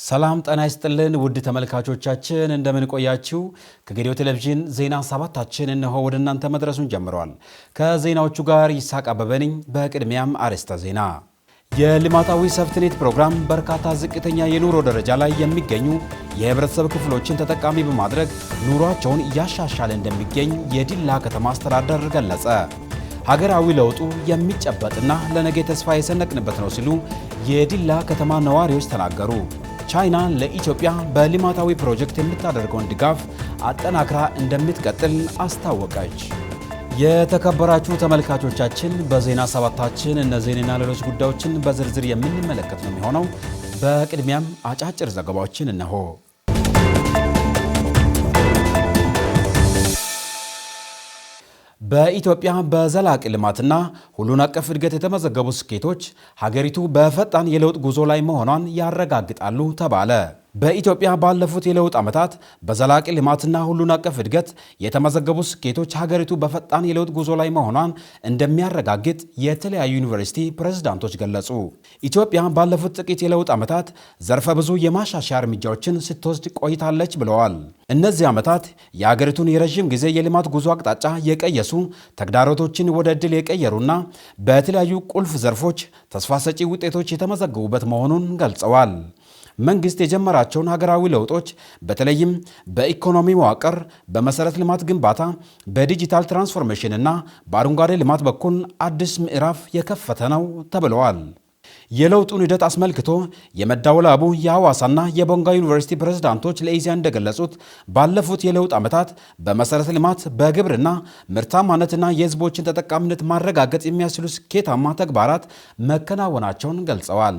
ሰላም ጤና ይስጥልን ውድ ተመልካቾቻችን እንደምን ቆያችሁ ከጌዲዮ ቴሌቪዥን ዜና ሰባታችን እነሆ ወደ እናንተ መድረሱን ጀምሯል ከዜናዎቹ ጋር ይሳቅ አበበ ነኝ በቅድሚያም አርዕስተ ዜና የልማታዊ ሰፍትኔት ፕሮግራም በርካታ ዝቅተኛ የኑሮ ደረጃ ላይ የሚገኙ የህብረተሰብ ክፍሎችን ተጠቃሚ በማድረግ ኑሯቸውን እያሻሻለ እንደሚገኝ የዲላ ከተማ አስተዳደር ገለጸ ሀገራዊ ለውጡ የሚጨበጥና ለነገ ተስፋ የሰነቅንበት ነው ሲሉ የዲላ ከተማ ነዋሪዎች ተናገሩ ቻይና ለኢትዮጵያ በልማታዊ ፕሮጀክት የምታደርገውን ድጋፍ አጠናክራ እንደምትቀጥል አስታወቀች የተከበራችሁ ተመልካቾቻችን በዜና ሰባታችን እነዚህንና ሌሎች ጉዳዮችን በዝርዝር የምንመለከት ነው የሚሆነው በቅድሚያም አጫጭር ዘገባዎችን እነሆ በኢትዮጵያ በዘላቂ ልማትና ሁሉን አቀፍ እድገት የተመዘገቡ ስኬቶች ሀገሪቱ በፈጣን የለውጥ ጉዞ ላይ መሆኗን ያረጋግጣሉ ተባለ በኢትዮጵያ ባለፉት የለውጥ ዓመታት በዘላቂ ልማትና ሁሉን አቀፍ እድገት የተመዘገቡ ስኬቶች ሀገሪቱ በፈጣን የለውጥ ጉዞ ላይ መሆኗን እንደሚያረጋግጥ የተለያዩ ዩኒቨርሲቲ ፕሬዝዳንቶች ገለጹ ኢትዮጵያ ባለፉት ጥቂት የለውጥ ዓመታት ዘርፈ ብዙ የማሻሻያ እርምጃዎችን ስትወስድ ቆይታለች ብለዋል እነዚህ ዓመታት የሀገሪቱን የረጅም ጊዜ የልማት ጉዞ አቅጣጫ የቀየሱ ተግዳሮቶችን ወደ ዕድል የቀየሩና በተለያዩ ቁልፍ ዘርፎች ተስፋ ሰጪ ውጤቶች የተመዘገቡበት መሆኑን ገልጸዋል መንግስት የጀመራቸውን ሀገራዊ ለውጦች በተለይም በኢኮኖሚ መዋቅር በመሰረት ልማት ግንባታ በዲጂታል ትራንስፎርሜሽን እና በአረንጓዴ ልማት በኩል አዲስ ምዕራፍ የከፈተ ነው ተብለዋል የለውጡን ሂደት አስመልክቶ የመዳወላቡ የሐዋሳና የቦንጋ ዩኒቨርሲቲ ፕሬዝዳንቶች ለኢዜአ እንደገለጹት ባለፉት የለውጥ ዓመታት በመሰረተ ልማት በግብርና ምርታማነትና የህዝቦችን ተጠቃሚነት ማረጋገጥ የሚያስችሉ ስኬታማ ተግባራት መከናወናቸውን ገልጸዋል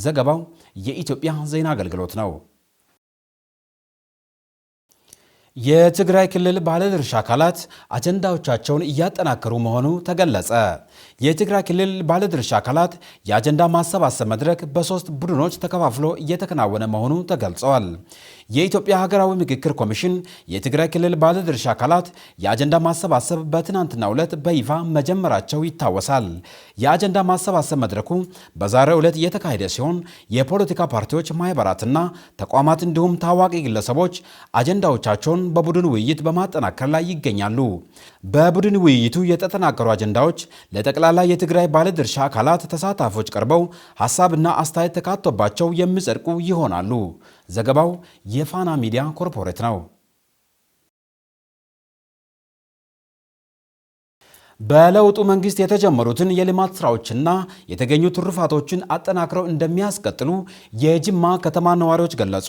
ዘገባው የኢትዮጵያ ዜና አገልግሎት ነው የትግራይ ክልል ባለድርሻ አካላት አጀንዳዎቻቸውን እያጠናከሩ መሆኑ ተገለጸ የትግራይ ክልል ባለድርሻ አካላት የአጀንዳ ማሰባሰብ መድረክ በ3 ቡድኖች ተከፋፍሎ እየተከናወነ መሆኑ ተገልጿል የኢትዮጵያ ሀገራዊ ምክክር ኮሚሽን የትግራይ ክልል ባለድርሻ አካላት የአጀንዳ ማሰባሰብ በትናንትናው ዕለት በይፋ መጀመራቸው ይታወሳል የአጀንዳ ማሰባሰብ መድረኩ በዛሬው ዕለት እየተካሄደ ሲሆን የፖለቲካ ፓርቲዎች ማህበራትና ተቋማት እንዲሁም ታዋቂ ግለሰቦች አጀንዳዎቻቸውን በቡድን ውይይት በማጠናከር ላይ ይገኛሉ በቡድን ውይይቱ የተጠናከሩ አጀንዳዎች ለጠቅላላ የትግራይ ባለድርሻ አካላት ተሳታፊዎች ቀርበው ሐሳብና አስተያየት ተካቶባቸው የሚጸድቁ ይሆናሉ ዘገባው የፋና ሚዲያ ኮርፖሬት ነው በለውጡ መንግስት የተጀመሩትን የልማት ስራዎችና የተገኙ ትሩፋቶችን አጠናክረው እንደሚያስቀጥሉ የጅማ ከተማ ነዋሪዎች ገለጹ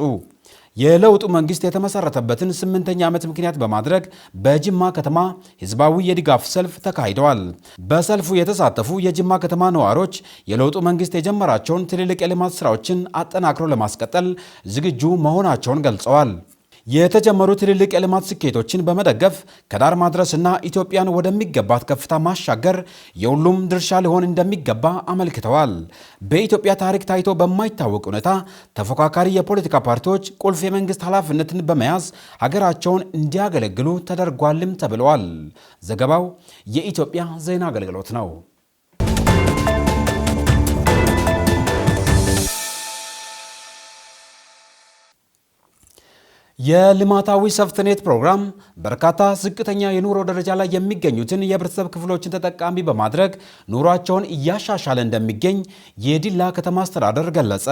የለውጡ መንግስት የተመሰረተበትን 8ኛ ዓመት ምክንያት በማድረግ በጅማ ከተማ ህዝባዊ የድጋፍ ሰልፍ ተካሂደዋል በሰልፉ የተሳተፉ የጅማ ከተማ ነዋሪዎች የለውጡ መንግስት የጀመራቸውን ትልልቅ የልማት ስራዎችን አጠናክረው ለማስቀጠል ዝግጁ መሆናቸውን ገልጸዋል የተጀመሩ ትልልቅ የልማት ስኬቶችን በመደገፍ ከዳር ማድረስና ኢትዮጵያን ወደሚገባት ከፍታ ማሻገር የሁሉም ድርሻ ሊሆን እንደሚገባ አመልክተዋል በኢትዮጵያ ታሪክ ታይቶ በማይታወቅ ሁኔታ ተፎካካሪ የፖለቲካ ፓርቲዎች ቁልፍ የመንግስት ኃላፊነትን በመያዝ ሀገራቸውን እንዲያገለግሉ ተደርጓልም ተብለዋል ዘገባው የኢትዮጵያ ዜና አገልግሎት ነው የልማታዊ ሰፍትኔት ፕሮግራም በርካታ ዝቅተኛ የኑሮ ደረጃ ላይ የሚገኙትን የህብረተሰብ ክፍሎችን ተጠቃሚ በማድረግ ኑሯቸውን እያሻሻለ እንደሚገኝ የዲላ ከተማ አስተዳደር ገለጸ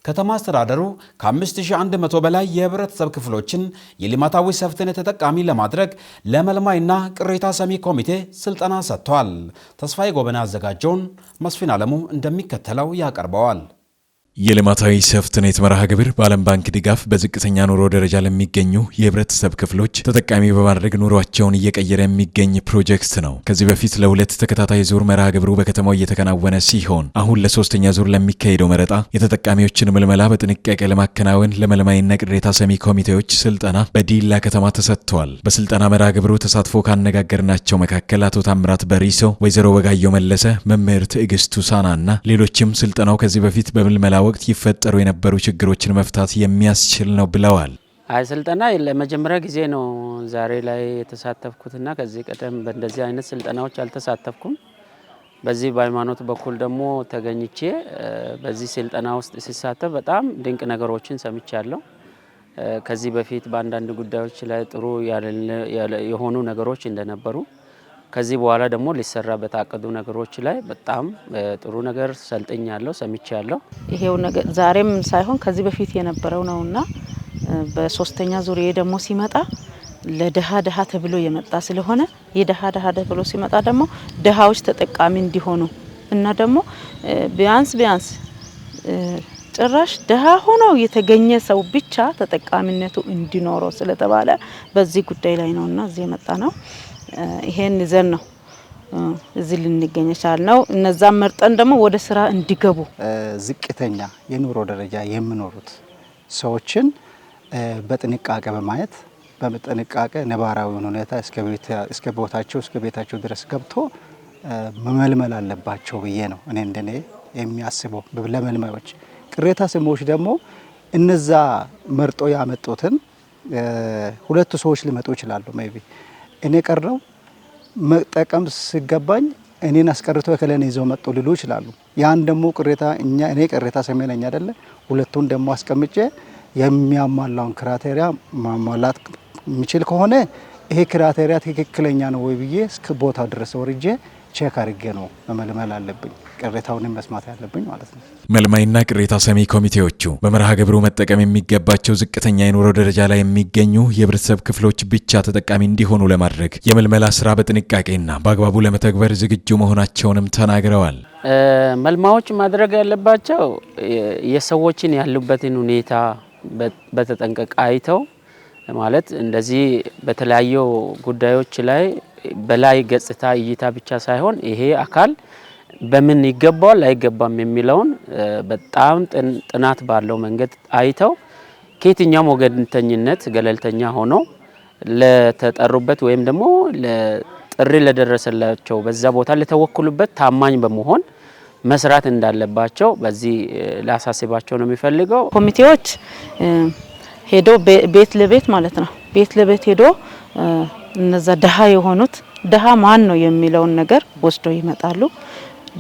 ከተማ አስተዳደሩ ከ5100 በላይ የህብረተሰብ ክፍሎችን የልማታዊ ሰፍትኔት ተጠቃሚ ለማድረግ ለመልማይና ቅሬታ ሰሚ ኮሚቴ ስልጠና ሰጥቷል ተስፋዬ ጎበና አዘጋጀውን መስፍን አለሙ እንደሚከተለው ያቀርበዋል የልማታዊ ሰፍትኔት መርሃ ግብር በዓለም ባንክ ድጋፍ በዝቅተኛ ኑሮ ደረጃ ለሚገኙ የህብረተሰብ ክፍሎች ተጠቃሚ በማድረግ ኑሯቸውን እየቀየረ የሚገኝ ፕሮጀክት ነው። ከዚህ በፊት ለሁለት ተከታታይ ዙር መርሃ ግብሩ በከተማው እየተከናወነ ሲሆን አሁን ለሶስተኛ ዙር ለሚካሄደው መረጣ የተጠቃሚዎችን ምልመላ በጥንቃቄ ለማከናወን ለመልማይና ቅሬታ ሰሚ ኮሚቴዎች ስልጠና በዲላ ከተማ ተሰጥቷል። በስልጠና መርሃ ግብሩ ተሳትፎ ካነጋገርናቸው መካከል አቶ ታምራት በሪሶ፣ ወይዘሮ ወጋየሁ መለሰ፣ መምህር ትዕግስቱ ሳናና ሌሎችም ስልጠናው ከዚህ በፊት በምልመላ ወቅት ይፈጠሩ የነበሩ ችግሮችን መፍታት የሚያስችል ነው ብለዋል። ስልጠና ለመጀመሪያ ጊዜ ነው ዛሬ ላይ የተሳተፍኩትና ከዚህ ቀደም በእንደዚህ አይነት ስልጠናዎች አልተሳተፍኩም። በዚህ በሃይማኖት በኩል ደግሞ ተገኝቼ በዚህ ስልጠና ውስጥ ሲሳተፍ በጣም ድንቅ ነገሮችን ሰምቻለሁ። ከዚህ በፊት በአንዳንድ ጉዳዮች ላይ ጥሩ የሆኑ ነገሮች እንደነበሩ ከዚህ በኋላ ደግሞ ሊሰራ በታቀዱ ነገሮች ላይ በጣም ጥሩ ነገር ሰልጥኛለሁ፣ ሰምቻለሁ። ይሄው ነገር ዛሬም ሳይሆን ከዚህ በፊት የነበረው ነውና በሶስተኛ ዙር ደግሞ ሲመጣ ለደሃ ተብሎ የመጣ ስለሆነ የደሃ ተብሎ ሲመጣ ደግሞ ደሃዎች ተጠቃሚ እንዲሆኑ እና ደግሞ ቢያንስ ጭራሽ ደሃ ሆኖ የተገኘ ሰው ብቻ ተጠቃሚነቱ እንዲኖረው ስለተባለ በዚህ ጉዳይ ላይ ነውና እዚህ የመጣ ነው። ይሄን ይዘን ነው እዚህ ልንገኝ የቻልነው። እነዛም መርጠን ደግሞ ወደ ስራ እንዲገቡ ዝቅተኛ የኑሮ ደረጃ የሚኖሩት ሰዎችን በጥንቃቄ በማየት በጥንቃቄ ነባራዊውን ሁኔታ እስከ ቦታቸው እስከ ቤታቸው ድረስ ገብቶ መመልመል አለባቸው ብዬ ነው እኔ እንደኔ የሚያስበው። ለመልማዮች ቅሬታ ሰሚዎች ደግሞ እነዛ መርጦ ያመጡትን ሁለት ሰዎች ሊመጡ ይችላሉ። ሜቢ እኔ ቀረው መጠቀም ሲገባኝ እኔን አስቀርቶ ከለኔ ይዘው መጡ ሊሉ ይችላሉ። ያን ደግሞ ቅሬታ እኔ ቅሬታ ሰሚ ነኝ አይደለ? ሁለቱን ደግሞ አስቀምጬ የሚያሟላውን ክራቴሪያ ማሟላት የሚችል ከሆነ ይሄ ክራቴሪያ ትክክለኛ ነው ወይ ብዬ እስከ ቦታው ድረስ ወርጄ ቼክ አድርጌ ነው መመልመል አለብኝ፣ ቅሬታውንም መስማት ያለብኝ ማለት ነው። መልማይና ቅሬታ ሰሚ ኮሚቴዎቹ በመርሃ ግብሩ መጠቀም የሚገባቸው ዝቅተኛ የኑሮ ደረጃ ላይ የሚገኙ የህብረተሰብ ክፍሎች ብቻ ተጠቃሚ እንዲሆኑ ለማድረግ የመልመላ ስራ በጥንቃቄና በአግባቡ ለመተግበር ዝግጁ መሆናቸውንም ተናግረዋል። መልማዎች ማድረግ ያለባቸው የሰዎችን ያሉበትን ሁኔታ በተጠንቀቅ አይተው ማለት እንደዚህ በተለያዩ ጉዳዮች ላይ በላይ ገጽታ እይታ ብቻ ሳይሆን ይሄ አካል በምን ይገባዋል አይገባም የሚለውን በጣም ጥናት ባለው መንገድ አይተው ከየትኛውም ወገንተኝነት ገለልተኛ ሆኖ ለተጠሩበት ወይም ደግሞ ለጥሪ ለደረሰላቸው በዛ ቦታ ለተወከሉበት ታማኝ በመሆን መስራት እንዳለባቸው በዚህ ላሳስባቸው ነው የሚፈልገው። ኮሚቴዎች ሄዶ ቤት ለቤት ማለት ነው ቤት ለቤት ሄዶ እነዛ ደሃ የሆኑት ደሃ ማን ነው የሚለውን ነገር ወስደው ይመጣሉ።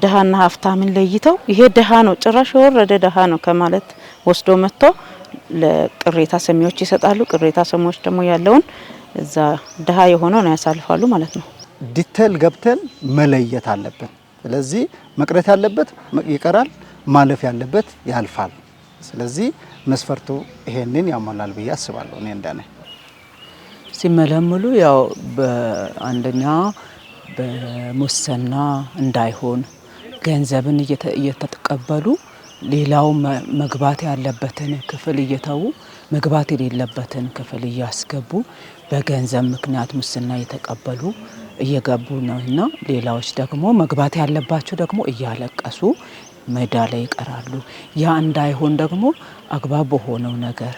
ደሃና ሀብታምን ለይተው ይሄ ደሃ ነው ጭራሽ የወረደ ደሃ ነው ከማለት ወስዶ መጥቶ ለቅሬታ ሰሚዎች ይሰጣሉ። ቅሬታ ሰሚዎች ደግሞ ያለውን እዛ ደሃ የሆነው ነው ያሳልፋሉ ማለት ነው። ዲቴል ገብተን መለየት አለብን። ስለዚህ መቅረት ያለበት ይቀራል፣ ማለፍ ያለበት ያልፋል። ስለዚህ መስፈርቱ ይሄንን ያሟላል ብዬ አስባለሁ። እኔ እንደኔ ሲመለምሉ ያው በአንደኛ በሙስና እንዳይሆን ገንዘብን እየተቀበሉ ሌላው መግባት ያለበትን ክፍል እየተው መግባት የሌለበትን ክፍል እያስገቡ በገንዘብ ምክንያት ሙስና እየተቀበሉ እየገቡ ነውና ሌላዎች ደግሞ መግባት ያለባቸው ደግሞ እያለቀሱ ሜዳ ላይ ይቀራሉ። ያ እንዳይሆን ደግሞ አግባብ በሆነው ነገር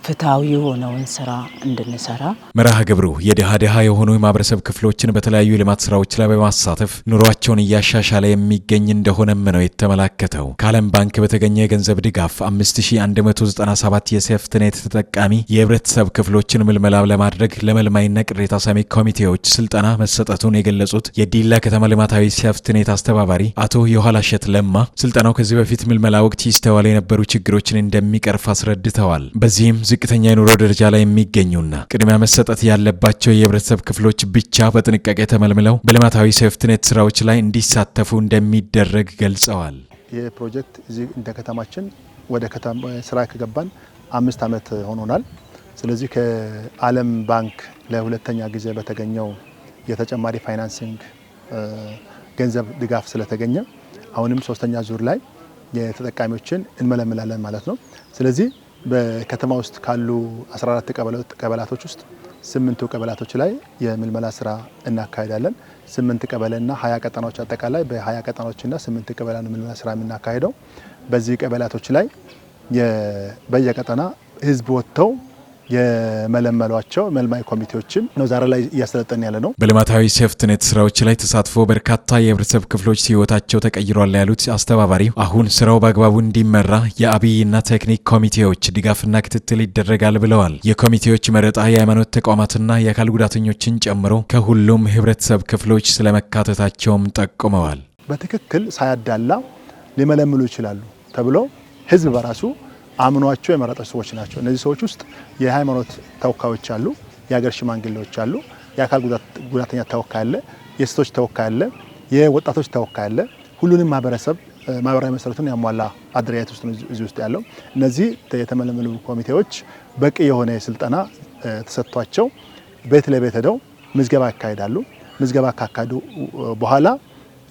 ፍትሃዊ የሆነውን ስራ እንድንሰራ መርሃ ግብሩ የድሃ የሆኑ የማህበረሰብ ክፍሎችን በተለያዩ የልማት ስራዎች ላይ በማሳተፍ ኑሯቸውን እያሻሻለ የሚገኝ እንደሆነም ነው የተመላከተው። ከዓለም ባንክ በተገኘ የገንዘብ ድጋፍ 5197 የሴፍትኔት ተጠቃሚ የህብረተሰብ ክፍሎችን ምልመላ ለማድረግ ለመልማይና ቅሬታ ሰሚ ኮሚቴዎች ስልጠና መሰጠቱን የገለጹት የዲላ ከተማ ልማታዊ ሴፍትኔት አስተባባሪ አቶ የኋላሸት ለማ ስልጠናው ከዚህ በፊት ምልመላ ወቅት ይስተዋል የነበሩ ችግሮችን እንደሚቀርፍ አስረድተዋል። በዚህም ዝቅተኛ የኑሮ ደረጃ ላይ የሚገኙና ቅድሚያ መሰጠት ያለባቸው የህብረተሰብ ክፍሎች ብቻ በጥንቃቄ ተመልምለው በልማታዊ ሴፍትኔት ስራዎች ላይ እንዲሳተፉ እንደሚደረግ ገልጸዋል። ይህ ፕሮጀክት እዚህ እንደ ከተማችን ወደ ከተማ ስራ ከገባን 5 ዓመት ሆኖናል። ስለዚህ ከዓለም ባንክ ለሁለተኛ ጊዜ በተገኘው የተጨማሪ ፋይናንሲንግ ገንዘብ ድጋፍ ስለተገኘ አሁንም ሶስተኛ ዙር ላይ የተጠቃሚዎችን እንመለምላለን ማለት ነው። ስለዚህ በከተማ ውስጥ ካሉ 14 ቀበላቶች ውስጥ 8 ቀበላቶች ላይ የምልመላ ስራ እናካሄዳለን። 8 ቀበሌና 20 ቀጠናዎች አጠቃላይ በ20 ቀጠናዎችና 8 ቀበላ ነው ምልመላ ስራ የምናካሄደው። በዚህ ቀበላቶች ላይ በየቀጠና ህዝብ ወጥተው የመለመሏቸው መልማይ ኮሚቴዎችን ነው ዛሬ ላይ እያሰለጠን ያለ ነው። በልማታዊ ሴፍትኔት ስራዎች ላይ ተሳትፎ በርካታ የህብረተሰብ ክፍሎች ህይወታቸው ተቀይሯል ያሉት አስተባባሪው አሁን ስራው በአግባቡ እንዲመራ የአብይና ቴክኒክ ኮሚቴዎች ድጋፍና ክትትል ይደረጋል ብለዋል። የኮሚቴዎች መረጣ የሃይማኖት ተቋማትና የአካል ጉዳተኞችን ጨምሮ ከሁሉም ህብረተሰብ ክፍሎች ስለመካተታቸውም ጠቁመዋል። በትክክል ሳያዳላ ሊመለምሉ ይችላሉ ተብሎ ህዝብ በራሱ አምኗቸው የመረጣቸው ሰዎች ናቸው። እነዚህ ሰዎች ውስጥ የሃይማኖት ተወካዮች አሉ፣ የሀገር ሽማግሌዎች አሉ፣ የአካል ጉዳተኛ ተወካይ አለ፣ የሴቶች ተወካይ አለ፣ የወጣቶች ተወካይ አለ። ሁሉንም ማህበራዊ መሰረቱን ያሟላ አደረጃጀት ውስጥ ነው እዚህ ውስጥ ያለው። እነዚህ የተመለመሉ ኮሚቴዎች በቂ የሆነ ስልጠና ተሰጥቷቸው ቤት ለቤት ሄደው ምዝገባ ያካሂዳሉ። ምዝገባ ካካሄዱ በኋላ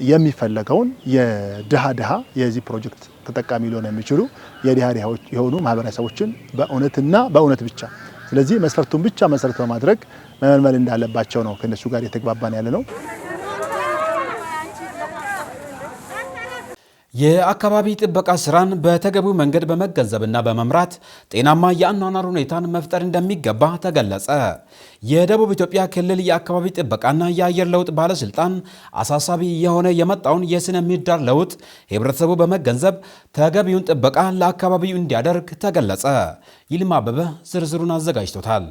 የሚፈለገውን የድሃ የዚህ ፕሮጀክት ተጠቃሚ ሊሆኑ የሚችሉ የድሃ የሆኑ ማህበረሰቦችን በእውነትና በእውነት ብቻ ስለዚህ መስፈርቱን ብቻ መሰረት በማድረግ መመልመል እንዳለባቸው ነው ከነሱ ጋር የተግባባን ያለ ነው። የአካባቢ ጥበቃ ስራን በተገቢው መንገድ በመገንዘብና በመምራት ጤናማ የአኗኗር ሁኔታን መፍጠር እንደሚገባ ተገለጸ። የደቡብ ኢትዮጵያ ክልል የአካባቢ ጥበቃና የአየር ለውጥ ባለስልጣን አሳሳቢ የሆነ የመጣውን የስነ ምህዳር ለውጥ ህብረተሰቡ በመገንዘብ ተገቢውን ጥበቃ ለአካባቢው እንዲያደርግ ተገለጸ። ይልማ አበበ ዝርዝሩን አዘጋጅቶታል።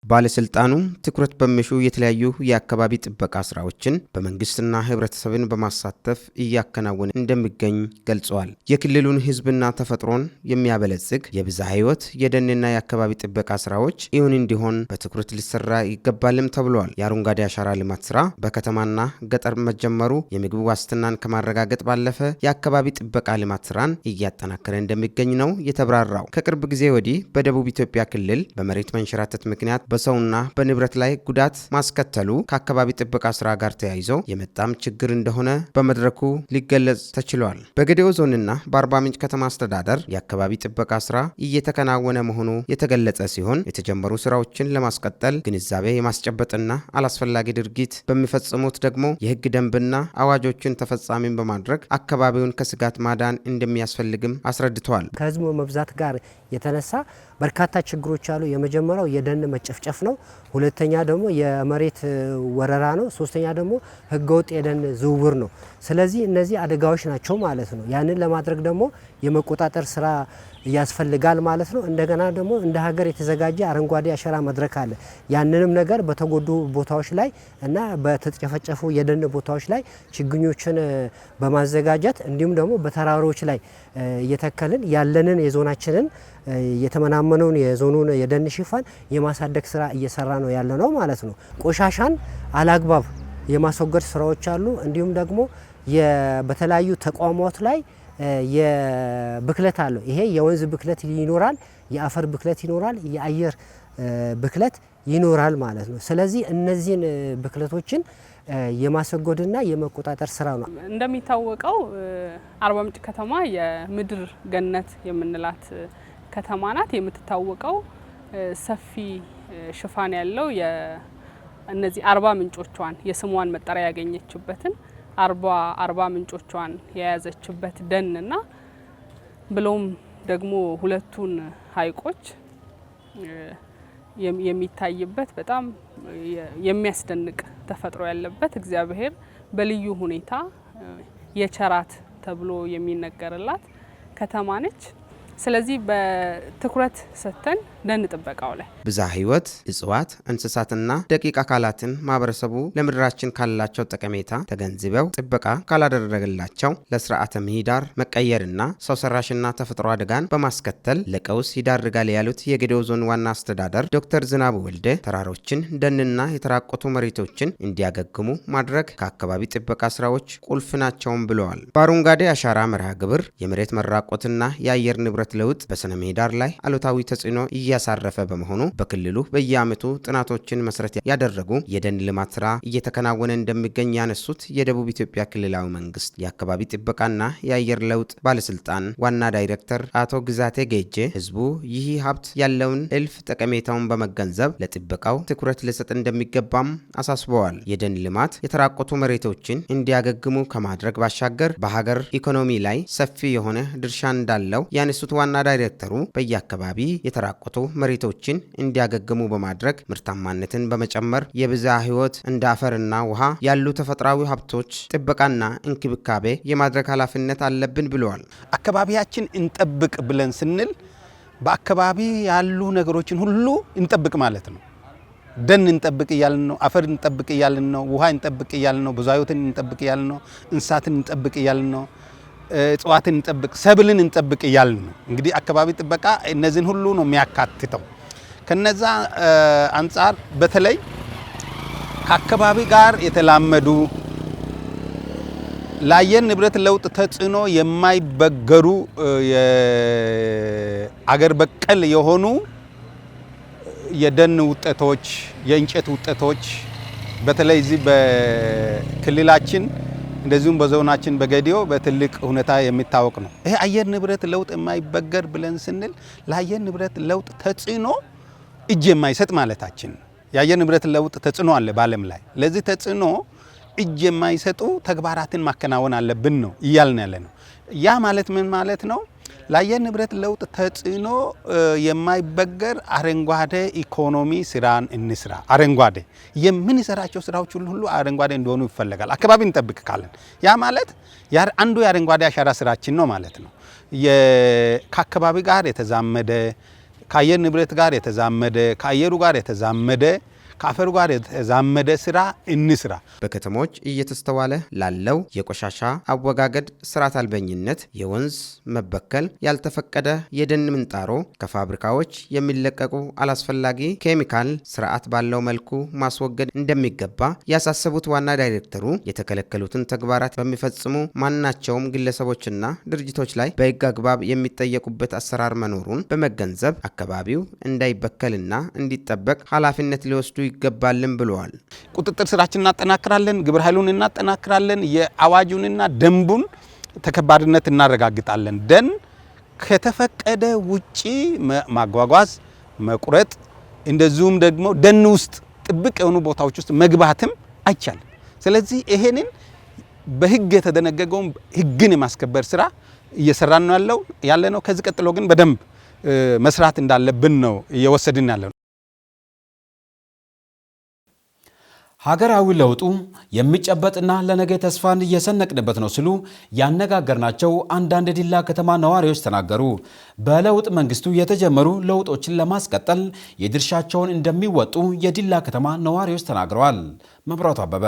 ባለስልጣኑ ትኩረት በሚሹ የተለያዩ የአካባቢ ጥበቃ ስራዎችን በመንግስትና ህብረተሰብን በማሳተፍ እያከናወነ እንደሚገኝ ገልጸዋል። የክልሉን ህዝብና ተፈጥሮን የሚያበለጽግ የብዝሃ ህይወት የደንና የአካባቢ ጥበቃ ስራዎች እውን እንዲሆን በትኩረት ሊሰራ ይገባልም ተብሏል። የአረንጓዴ አሻራ ልማት ስራ በከተማና ገጠር መጀመሩ የምግብ ዋስትናን ከማረጋገጥ ባለፈ የአካባቢ ጥበቃ ልማት ስራን እያጠናከረ እንደሚገኝ ነው የተብራራው። ከቅርብ ጊዜ ወዲህ በደቡብ ኢትዮጵያ ክልል በመሬት መንሸራተት ምክንያት በሰውና በንብረት ላይ ጉዳት ማስከተሉ ከአካባቢ ጥበቃ ስራ ጋር ተያይዞ የመጣም ችግር እንደሆነ በመድረኩ ሊገለጽ ተችሏል። በጌዴኦ ዞንና በአርባ ምንጭ ከተማ አስተዳደር የአካባቢ ጥበቃ ስራ እየተከናወነ መሆኑ የተገለጸ ሲሆን የተጀመሩ ስራዎችን ለማስቀጠል ግንዛቤ የማስጨበጥና አላስፈላጊ ድርጊት በሚፈጽሙት ደግሞ የህግ ደንብና አዋጆችን ተፈጻሚን በማድረግ አካባቢውን ከስጋት ማዳን እንደሚያስፈልግም አስረድተዋል። ከህዝቡ መብዛት ጋር የተነሳ በርካታ ችግሮች አሉ። የመጀመሪያው የደን መጨፍጨፍ ነው። ሁለተኛ ደግሞ የመሬት ወረራ ነው። ሶስተኛ ደግሞ ህገወጥ የደን ዝውውር ነው። ስለዚህ እነዚህ አደጋዎች ናቸው ማለት ነው። ያንን ለማድረግ ደግሞ የመቆጣጠር ስራ ያስፈልጋል ማለት ነው። እንደገና ደግሞ እንደ ሀገር የተዘጋጀ አረንጓዴ አሻራ መድረክ አለ። ያንንም ነገር በተጎዱ ቦታዎች ላይ እና በተጨፈጨፉ የደን ቦታዎች ላይ ችግኞችን በማዘጋጀት እንዲሁም ደግሞ በተራሮች ላይ እየተከልን ያለንን የዞናችንን የተመናመነውን የዞኑን የደን ሽፋን የማሳደግ ስራ እየሰራ ነው ያለ ነው ማለት ነው። ቆሻሻን አላግባብ የማስወገድ ስራዎች አሉ። እንዲሁም ደግሞ በተለያዩ ተቋማት ላይ የብክለት አለው። ይሄ የወንዝ ብክለት ይኖራል፣ የአፈር ብክለት ይኖራል፣ የአየር ብክለት ይኖራል ማለት ነው። ስለዚህ እነዚህን ብክለቶችን የማስወገድና የመቆጣጠር ስራ ነው። እንደሚታወቀው አርባ ምንጭ ከተማ የምድር ገነት የምንላት ከተማ ናት። የምትታወቀው ሰፊ ሽፋን ያለው እነዚህ አርባ ምንጮቿን የስሟን መጠሪያ ያገኘችበትን አርባ ምንጮቿን የያዘችበት ደንና ብሎም ደግሞ ሁለቱን ሐይቆች የሚታይበት በጣም የሚያስደንቅ ተፈጥሮ ያለበት እግዚአብሔር በልዩ ሁኔታ የቸራት ተብሎ የሚነገርላት ከተማ ነች። ስለዚህ በትኩረት ሰጥተን ደን ጥበቃው ላይ ብዝሃ ህይወት እጽዋት፣ እንስሳትና ደቂቅ አካላትን ማህበረሰቡ ለምድራችን ካላቸው ጠቀሜታ ተገንዝበው ጥበቃ ካላደረገላቸው ለስርዓተ ምህዳር መቀየርና ሰው ሰራሽና ተፈጥሮ አደጋን በማስከተል ለቀውስ ይዳርጋል ያሉት የጌዴኦ ዞን ዋና አስተዳደር ዶክተር ዝናቡ ወልደ ተራሮችን፣ ደንና የተራቆቱ መሬቶችን እንዲያገግሙ ማድረግ ከአካባቢ ጥበቃ ስራዎች ቁልፍ ናቸውም ብለዋል። በአረንጓዴ አሻራ መርሃ ግብር የመሬት መራቆትና የአየር ንብረት ለውጥ በስነ ምህዳር ላይ አሉታዊ ተጽዕኖ እያሳረፈ በመሆኑ በክልሉ በየዓመቱ ጥናቶችን መሰረት ያደረጉ የደን ልማት ስራ እየተከናወነ እንደሚገኝ ያነሱት የደቡብ ኢትዮጵያ ክልላዊ መንግስት የአካባቢ ጥበቃና የአየር ለውጥ ባለስልጣን ዋና ዳይሬክተር አቶ ግዛቴ ጌጄ ህዝቡ ይህ ሀብት ያለውን እልፍ ጠቀሜታውን በመገንዘብ ለጥበቃው ትኩረት ሊሰጥ እንደሚገባም አሳስበዋል። የደን ልማት የተራቆቱ መሬቶችን እንዲያገግሙ ከማድረግ ባሻገር በሀገር ኢኮኖሚ ላይ ሰፊ የሆነ ድርሻ እንዳለው ያነሱት ዋና ዳይሬክተሩ በየአካባቢ የተራቆቱ መሬቶችን እንዲያገግሙ በማድረግ ምርታማነትን በመጨመር የብዝሃ ሕይወት እንደ አፈርና ውሃ ያሉ ተፈጥሯዊ ሀብቶች ጥበቃና እንክብካቤ የማድረግ ኃላፊነት አለብን ብለዋል። አካባቢያችን እንጠብቅ ብለን ስንል በአካባቢ ያሉ ነገሮችን ሁሉ እንጠብቅ ማለት ነው። ደን እንጠብቅ እያልን ነው። አፈር እንጠብቅ እያልን ነው። ውሃ እንጠብቅ እያልን ነው። ብዝሃ ሕይወትን እንጠብቅ እያልን ነው። እንስሳትን እንጠብቅ እያልን ነው። እጽዋትን እንጠብቅ፣ ሰብልን እንጠብቅ እያልን ነው። እንግዲህ አካባቢ ጥበቃ እነዚህን ሁሉ ነው የሚያካትተው። ከነዛ አንጻር በተለይ ከአካባቢ ጋር የተላመዱ ለአየር ንብረት ለውጥ ተጽዕኖ የማይበገሩ የአገር በቀል የሆኑ የደን ውጤቶች፣ የእንጨት ውጤቶች በተለይ እዚህ በክልላችን እንደዚሁም በዞናችን በጌዲዮ በትልቅ ሁኔታ የሚታወቅ ነው። ይሄ አየር ንብረት ለውጥ የማይበገር ብለን ስንል ለአየር ንብረት ለውጥ ተጽዕኖ እጅ የማይሰጥ ማለታችን። የአየር ንብረት ለውጥ ተጽዕኖ አለ በዓለም ላይ። ለዚህ ተጽዕኖ እጅ የማይሰጡ ተግባራትን ማከናወን አለብን ነው እያልን ያለ ነው። ያ ማለት ምን ማለት ነው? ለአየር ንብረት ለውጥ ተጽዕኖ የማይበገር አረንጓዴ ኢኮኖሚ ስራን እንስራ። አረንጓዴ የምንሰራቸው ስራዎች ሁሉ አረንጓዴ እንዲሆኑ ይፈለጋል። አካባቢ እንጠብቅ ካለን ያ ማለት አንዱ የአረንጓዴ አሻራ ስራችን ነው ማለት ነው። ከአካባቢ ጋር የተዛመደ፣ ከአየር ንብረት ጋር የተዛመደ፣ ከአየሩ ጋር የተዛመደ፣ ከአፈሩ ጋር የተዛመደ ስራ እንስራ። በከተሞች እየተስተዋለ ላለው የቆሻሻ አወጋገድ፣ ስርዓት አልበኝነት፣ የወንዝ መበከል፣ ያልተፈቀደ የደን ምንጣሮ፣ ከፋብሪካዎች የሚለቀቁ አላስፈላጊ ኬሚካል ስርዓት ባለው መልኩ ማስወገድ እንደሚገባ ያሳሰቡት ዋና ዳይሬክተሩ የተከለከሉትን ተግባራት በሚፈጽሙ ማናቸውም ግለሰቦችና ድርጅቶች ላይ በሕግ አግባብ የሚጠየቁበት አሰራር መኖሩን በመገንዘብ አካባቢው እንዳይበከልና እንዲጠበቅ ኃላፊነት ሊወስዱ ይገባልን ብለዋል። ቁጥጥር ስራችን እናጠናክራለን፣ ግብረ ኃይሉን እናጠናክራለን፣ የአዋጁንና ደንቡን ተከባሪነት እናረጋግጣለን። ደን ከተፈቀደ ውጪ ማጓጓዝ፣ መቁረጥ፣ እንደዚሁም ደግሞ ደን ውስጥ ጥብቅ የሆኑ ቦታዎች ውስጥ መግባትም አይቻልም። ስለዚህ ይሄንን በህግ የተደነገገውን ህግን የማስከበር ስራ እየሰራን ነው ያለ ነው። ከዚህ ቀጥሎ ግን በደንብ መስራት እንዳለብን ነው እየወሰድን ያለ ነው። ሀገራዊ ለውጡ የሚጨበጥና ለነገ ተስፋን እየሰነቅንበት ነው ሲሉ ያነጋገርናቸው አንዳንድ የዲላ ከተማ ነዋሪዎች ተናገሩ። በለውጥ መንግስቱ የተጀመሩ ለውጦችን ለማስቀጠል የድርሻቸውን እንደሚወጡ የዲላ ከተማ ነዋሪዎች ተናግረዋል። መብራቱ አበበ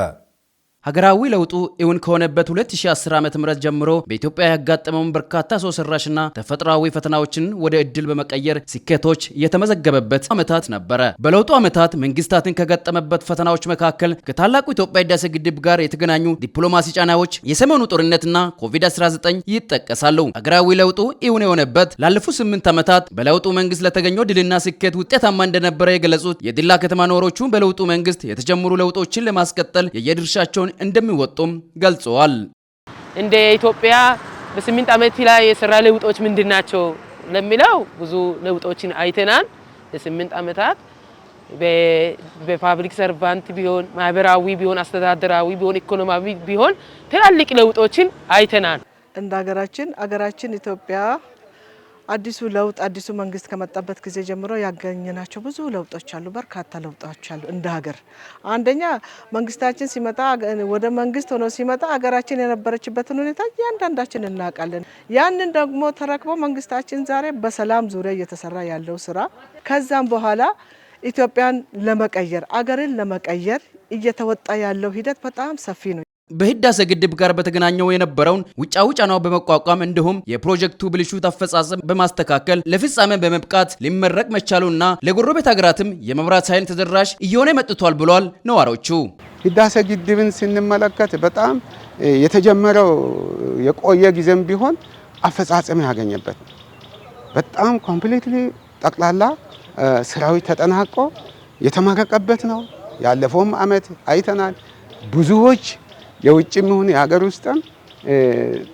ሀገራዊ ለውጡ እውን ከሆነበት 2010 ዓ.ም ጀምሮ በኢትዮጵያ ያጋጠመውን በርካታ ሰው ሰራሽና ተፈጥሯዊ ፈተናዎችን ወደ እድል በመቀየር ስኬቶች የተመዘገበበት ዓመታት ነበረ። በለውጡ ዓመታት መንግስታትን ከገጠመበት ፈተናዎች መካከል ከታላቁ ኢትዮጵያ ህዳሴ ግድብ ጋር የተገናኙ ዲፕሎማሲ ጫናዎች፣ የሰሜኑ ጦርነትና ኮቪድ-19 ይጠቀሳሉ። ሀገራዊ ለውጡ እውን የሆነበት ላለፉት 8 ዓመታት በለውጡ መንግስት ለተገኘው ድልና ስኬት ውጤታማ እንደነበረ የገለጹት የዲላ ከተማ ነዋሪዎቹ በለውጡ መንግስት የተጀመሩ ለውጦችን ለማስቀጠል የየድርሻቸውን እንደሚወጡም ገልጸዋል። እንደ ኢትዮጵያ በ8 ዓመት ላይ የሰራ ለውጦች ምንድናቸው ለሚለው ብዙ ለውጦችን አይተናል። ለ8 ዓመታት በፓብሊክ ሰርቫንት ቢሆን፣ ማህበራዊ ቢሆን፣ አስተዳደራዊ ቢሆን፣ ኢኮኖሚያዊ ቢሆን ትላልቅ ለውጦችን አይተናል። እንደ አገራችን ኢትዮጵያ አዲሱ መንግስት ከመጣበት ጊዜ ጀምሮ ያገኘናቸው ብዙ ለውጦች አሉ። በርካታ ለውጦች አሉ። እንደ ሀገር አንደኛ መንግስታችን ሲመጣ ወደ መንግስት ሆኖ ሲመጣ ሀገራችን የነበረችበትን ሁኔታ እያንዳንዳችን እናውቃለን። ያንን ደግሞ ተረክቦ መንግስታችን ዛሬ በሰላም ዙሪያ እየተሰራ ያለው ስራ ከዛም በኋላ ኢትዮጵያን ለመቀየር አገርን ለመቀየር እየተወጣ ያለው ሂደት በጣም ሰፊ ነው። በህዳሴ ግድብ ጋር በተገናኘው የነበረውን ውጫዊ ጫናው በመቋቋም እንዲሁም የፕሮጀክቱ ብልሹት አፈጻጸም በማስተካከል ለፍጻሜ በመብቃት ሊመረቅ መቻሉና ለጎረቤት ሀገራትም የመብራት ኃይል ተደራሽ እየሆነ መጥቷል ብሏል ነዋሪዎቹ። ህዳሴ ግድብን ስንመለከት በጣም የተጀመረው የቆየ ጊዜም ቢሆን አፈጻጸም ያገኘበት በጣም ኮምፕሊትሊ ጠቅላላ ስራዊ ተጠናቆ የተመረቀበት ነው። ያለፈውም አመት አይተናል። ብዙዎች የውጭም ይሁን የሀገር ውስጥም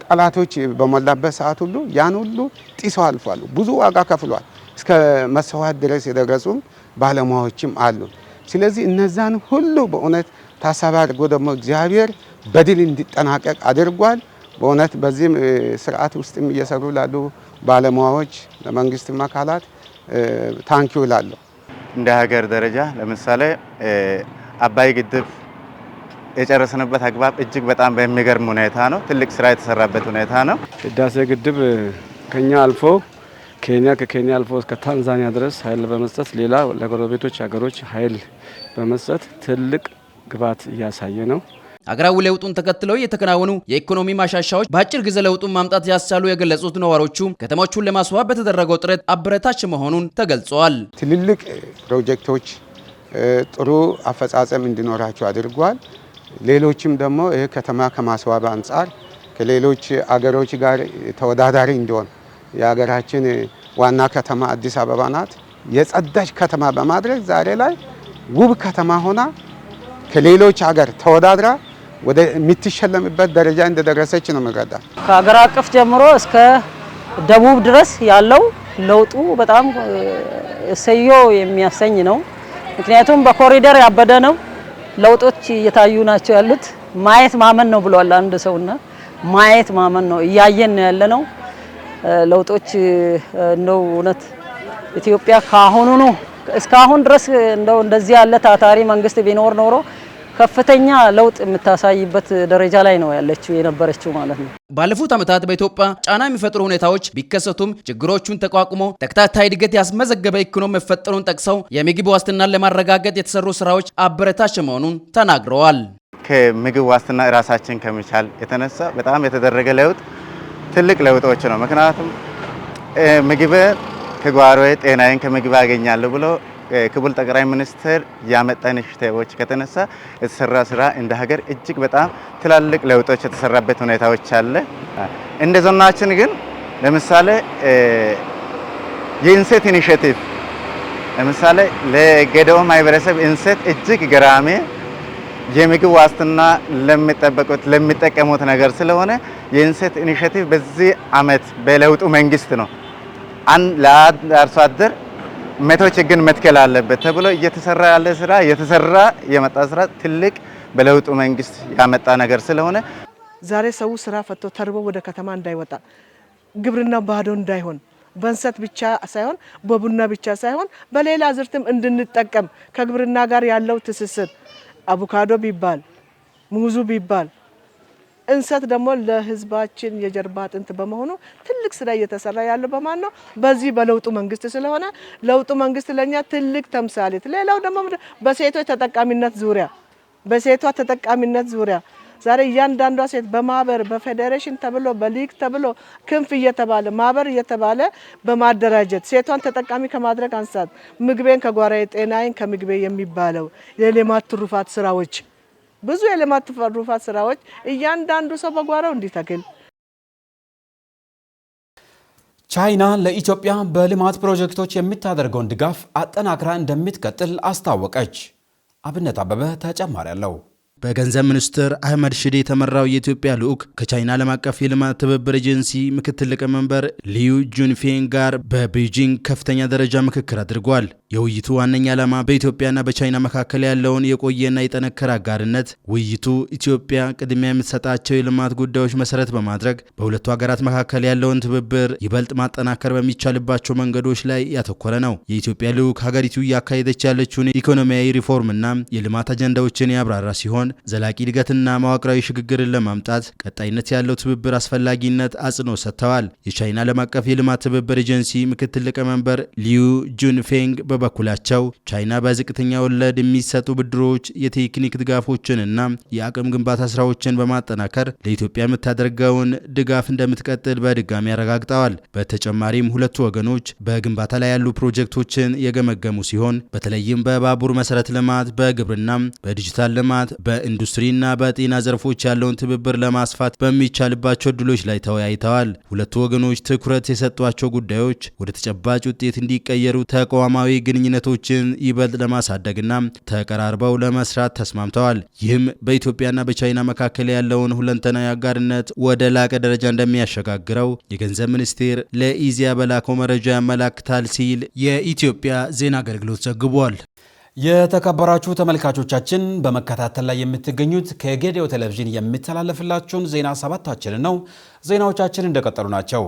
ጠላቶች በሞላበት ሰዓት ሁሉ ያን ሁሉ ጥሰው አልፏል። ብዙ ዋጋ ከፍሏል። እስከ መስዋዕት ድረስ የደረሱም ባለሙያዎችም አሉ። ስለዚህ እነዛን ሁሉ በእውነት ታሳቢ አድርጎ ደግሞ እግዚአብሔር በድል እንዲጠናቀቅ አድርጓል። በእውነት በዚህም ስርዓት ውስጥም እየሰሩ ላሉ ባለሙያዎች ለመንግስትም አካላት ታንኪው ላለሁ። እንደ ሀገር ደረጃ ለምሳሌ አባይ ግድብ የጨረስንበት አግባብ እጅግ በጣም በሚገርም ሁኔታ ነው። ትልቅ ስራ የተሰራበት ሁኔታ ነው። ህዳሴ ግድብ ከኛ አልፎ ኬንያ ከኬንያ አልፎ እስከ ታንዛኒያ ድረስ ኃይል በመስጠት ሌላ ለጎረቤቶች ሀገሮች ኃይል በመስጠት ትልቅ ግባት እያሳየ ነው። አገራዊ ለውጡን ተከትለው የተከናወኑ የኢኮኖሚ ማሻሻያዎች በአጭር ጊዜ ለውጡን ማምጣት ያስቻሉ የገለጹት ነዋሪዎቹ ከተሞቹን ለማስዋብ በተደረገው ጥረት አበረታች መሆኑን ተገልጸዋል። ትልልቅ ፕሮጀክቶች ጥሩ አፈጻጸም እንዲኖራቸው አድርጓል። ሌሎችም ደግሞ ይህ ከተማ ከማስዋብ አንጻር ከሌሎች አገሮች ጋር ተወዳዳሪ እንዲሆን የሀገራችን ዋና ከተማ አዲስ አበባ ናት። የጸዳች ከተማ በማድረግ ዛሬ ላይ ውብ ከተማ ሆና ከሌሎች ሀገር ተወዳድራ ወደ የምትሸለምበት ደረጃ እንደደረሰች ነው መረዳ። ከሀገር አቀፍ ጀምሮ እስከ ደቡብ ድረስ ያለው ለውጡ በጣም ሰዮ የሚያሰኝ ነው። ምክንያቱም በኮሪደር ያበደ ነው። ለውጦች እየታዩ ናቸው ያሉት። ማየት ማመን ነው ብሏል አንድ ሰውና ማየት ማመን ነው። እያየን ነው ያለነው ለውጦች ነው። እውነት ኢትዮጵያ ካሁኑ ነው እስካሁን ድረስ እንደዚህ ያለ ታታሪ መንግስት ቢኖር ኖሮ ከፍተኛ ለውጥ የምታሳይበት ደረጃ ላይ ነው ያለችው የነበረችው ማለት ነው። ባለፉት ዓመታት በኢትዮጵያ ጫና የሚፈጥሩ ሁኔታዎች ቢከሰቱም ችግሮቹን ተቋቁሞ ተከታታይ እድገት ያስመዘገበ ኢኮኖሚ መፈጠሩን ጠቅሰው የምግብ ዋስትናን ለማረጋገጥ የተሰሩ ስራዎች አበረታች መሆኑን ተናግረዋል። ከምግብ ዋስትና ራሳችን ከመቻል የተነሳ በጣም የተደረገ ለውጥ ትልቅ ለውጦች ነው። ምክንያቱም ምግብ ከጓሮዬ ጤናዬን ከምግብ አገኛለሁ ብሎ ክቡር ጠቅላይ ሚኒስትር ያመጣ ኢኒሼቲቮች ከተነሳ የተሰራ ስራ እንደ ሀገር እጅግ በጣም ትላልቅ ለውጦች የተሰራበት ሁኔታዎች አለ። እንደ ዞናችን ግን ለምሳሌ የኢንሴት ኢኒሼቲቭ ለምሳሌ ለገደኦ ማህበረሰብ ኢንሴት እጅግ ገራሚ የምግብ ዋስትና ለሚጠቀሙት ነገር ስለሆነ የኢንሴት ኢኒሼቲቭ በዚህ አመት በለውጡ መንግስት ነው ለአርሶ አደር 100 ችግኝ መትከል አለበት ተብሎ እየተሰራ ያለ ስራ እየተሰራ የመጣ ስራ ትልቅ በለውጡ መንግስት ያመጣ ነገር ስለሆነ ዛሬ ሰው ስራ ፈቶ ተርቦ ወደ ከተማ እንዳይወጣ ግብርና ባዶ እንዳይሆን በእንሰት ብቻ ሳይሆን በቡና ብቻ ሳይሆን በሌላ አዝርትም እንድንጠቀም ከግብርና ጋር ያለው ትስስር አቮካዶ ቢባል ሙዙ ቢባል እንሰት ደግሞ ለህዝባችን የጀርባ አጥንት በመሆኑ ትልቅ ስራ እየተሰራ ያለው በማን ነው? በዚህ በለውጡ መንግስት ስለሆነ ለውጡ መንግስት ለኛ ትልቅ ተምሳሌት። ሌላው ደግሞ በሴቶች ተጠቃሚነት ዙሪያ ዛሬ እያንዳንዷ ሴት በማህበር በፌዴሬሽን ተብሎ በሊግ ተብሎ ክንፍ እየተባለ ማህበር እየተባለ በማደራጀት ሴቷን ተጠቃሚ ከማድረግ አንሳት ምግቤን ከጓራዬ ጤናዬን ከምግቤ የሚባለው የሌማት ትሩፋት ስራዎች ብዙ የሌማት ትሩፋት ስራዎች እያንዳንዱ ሰው በጓራው እንዲተክል። ቻይና ለኢትዮጵያ በልማት ፕሮጀክቶች የምታደርገውን ድጋፍ አጠናክራ እንደምትቀጥል አስታወቀች። አብነት አበበ ተጨማሪ አለው። በገንዘብ ሚኒስትር አህመድ ሺዴ የተመራው የኢትዮጵያ ልዑክ ከቻይና ዓለም አቀፍ የልማት ትብብር ኤጀንሲ ምክትል ሊቀመንበር ሊዩ ጁንፌን ጋር በቤጂንግ ከፍተኛ ደረጃ ምክክር አድርጓል። የውይይቱ ዋነኛ ዓላማ በኢትዮጵያና በቻይና መካከል ያለውን የቆየና የጠነከረ አጋርነት፣ ውይይቱ ኢትዮጵያ ቅድሚያ የምትሰጣቸው የልማት ጉዳዮች መሰረት በማድረግ በሁለቱ ሀገራት መካከል ያለውን ትብብር ይበልጥ ማጠናከር በሚቻልባቸው መንገዶች ላይ ያተኮረ ነው። የኢትዮጵያ ልዑክ ሀገሪቱ እያካሄደች ያለችውን ኢኮኖሚያዊ ሪፎርምና የልማት አጀንዳዎችን ያብራራ ሲሆን ዘላቂ እድገትና መዋቅራዊ ሽግግርን ለማምጣት ቀጣይነት ያለው ትብብር አስፈላጊነት አጽንኦት ሰጥተዋል። የቻይና ዓለም አቀፍ የልማት ትብብር ኤጀንሲ ምክትል ሊቀመንበር ሊዩ ጁንፌንግ በበኩላቸው ቻይና በዝቅተኛ ወለድ የሚሰጡ ብድሮች፣ የቴክኒክ ድጋፎችንና የአቅም ግንባታ ስራዎችን በማጠናከር ለኢትዮጵያ የምታደርገውን ድጋፍ እንደምትቀጥል በድጋሚ አረጋግጠዋል። በተጨማሪም ሁለቱ ወገኖች በግንባታ ላይ ያሉ ፕሮጀክቶችን የገመገሙ ሲሆን በተለይም በባቡር መሰረተ ልማት፣ በግብርና፣ በዲጂታል ልማት፣ በኢንዱስትሪና በጤና ዘርፎች ያለውን ትብብር ለማስፋት በሚቻልባቸው እድሎች ላይ ተወያይተዋል። ሁለቱ ወገኖች ትኩረት የሰጧቸው ጉዳዮች ወደ ተጨባጭ ውጤት እንዲቀየሩ ተቋማዊ ግንኙነቶችን ይበልጥ ለማሳደግና ተቀራርበው ለመስራት ተስማምተዋል። ይህም በኢትዮጵያና በቻይና መካከል ያለውን ሁለንተናዊ አጋርነት ወደ ላቀ ደረጃ እንደሚያሸጋግረው የገንዘብ ሚኒስቴር ለኢዜአ በላከው መረጃ ያመላክታል ሲል የኢትዮጵያ ዜና አገልግሎት ዘግቧል። የተከበራችሁ ተመልካቾቻችን በመከታተል ላይ የምትገኙት ከጌዲዮ ቴሌቪዥን የሚተላለፍላችሁን ዜና ሰባታችንን ነው። ዜናዎቻችን እንደቀጠሉ ናቸው።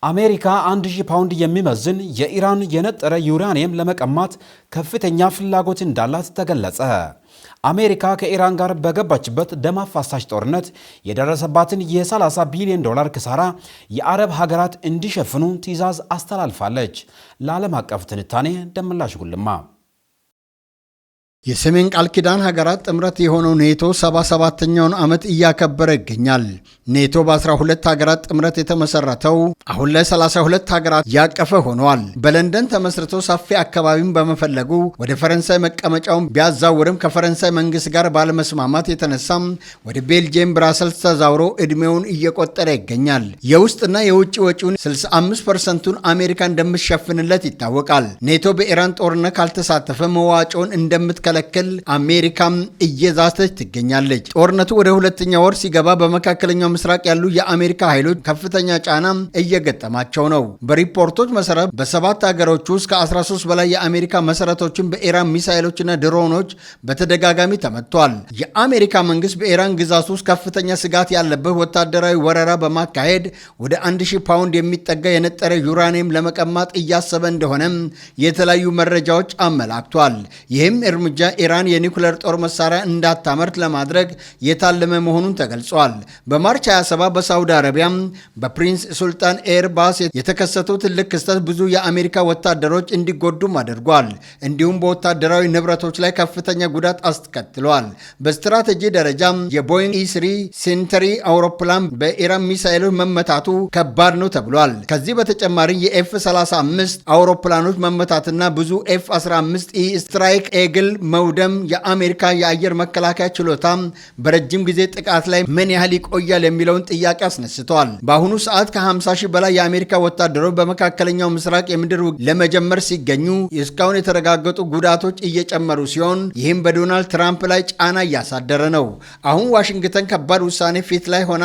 አሜሪካ 1000 ፓውንድ የሚመዝን የኢራን የነጠረ ዩራኒየም ለመቀማት ከፍተኛ ፍላጎት እንዳላት ተገለጸ። አሜሪካ ከኢራን ጋር በገባችበት ደም አፋሳሽ ጦርነት የደረሰባትን የ30 ቢሊዮን ዶላር ኪሳራ የአረብ ሀገራት እንዲሸፍኑ ትዕዛዝ አስተላልፋለች። ለዓለም አቀፍ ትንታኔ ደምላሽ ጉልማ። የሰሜን ቃል ኪዳን ሀገራት ጥምረት የሆነው ኔቶ 77ኛውን ዓመት እያከበረ ይገኛል። ኔቶ በ12 ሀገራት ጥምረት የተመሰረተው አሁን ላይ 32 ሀገራት ያቀፈ ሆኗል። በለንደን ተመስርቶ ሰፊ አካባቢን በመፈለጉ ወደ ፈረንሳይ መቀመጫውን ቢያዛውርም ከፈረንሳይ መንግስት ጋር ባለመስማማት የተነሳም ወደ ቤልጅየም ብራሰልስ ተዛውሮ ዕድሜውን እየቆጠረ ይገኛል። የውስጥና የውጭ ወጪውን 65%ን አሜሪካ እንደምትሸፍንለት ይታወቃል። ኔቶ በኢራን ጦርነት ካልተሳተፈ መዋጮውን እንደምትከለክል አሜሪካም እየዛተች ትገኛለች። ጦርነቱ ወደ ሁለተኛ ወር ሲገባ በመካከለኛው ምስራቅ ያሉ የአሜሪካ ኃይሎች ከፍተኛ ጫና እየገጠማቸው ነው። በሪፖርቶች መሰረት በ7 ሀገሮች ውስጥ ከ13 በላይ የአሜሪካ መሰረቶችን በኢራን ሚሳኤሎችና ድሮኖች በተደጋጋሚ ተመቷል። የአሜሪካ መንግስት በኢራን ግዛት ውስጥ ከፍተኛ ስጋት ያለበት ወታደራዊ ወረራ በማካሄድ ወደ 1000 ፓውንድ የሚጠጋ የነጠረ ዩራኒየም ለመቀማት እያሰበ እንደሆነም የተለያዩ መረጃዎች አመላክቷል። ይህም እርምጃ ኢራን የኒኩሌር ጦር መሳሪያ እንዳታመርት ለማድረግ የታለመ መሆኑን ተገልጿል። በማርች 27 በሳውዲ አረቢያ በፕሪንስ ሱልጣን ኤርባስ የተከሰተው ትልቅ ክስተት ብዙ የአሜሪካ ወታደሮች እንዲጎዱም አድርጓል። እንዲሁም በወታደራዊ ንብረቶች ላይ ከፍተኛ ጉዳት አስከትሏል። በስትራቴጂ ደረጃ የቦይንግ E3 ሴንተሪ አውሮፕላን በኢራን ሚሳኤሎች መመታቱ ከባድ ነው ተብሏል። ከዚህ በተጨማሪ የኤፍ-35 አውሮፕላኖች መመታትና ብዙ ኤፍ-15E ስትራይክ ኤግል መውደም የአሜሪካ የአየር መከላከያ ችሎታ በረጅም ጊዜ ጥቃት ላይ ምን ያህል ይቆያል የሚለውን ጥያቄ አስነስተዋል። በአሁኑ ሰዓት ከ50 ሺህ በላይ የአሜሪካ ወታደሮች በመካከለኛው ምስራቅ የምድር ውጊያ ለመጀመር ሲገኙ እስካሁን የተረጋገጡ ጉዳቶች እየጨመሩ ሲሆን ይህም በዶናልድ ትራምፕ ላይ ጫና እያሳደረ ነው። አሁን ዋሽንግተን ከባድ ውሳኔ ፊት ላይ ሆና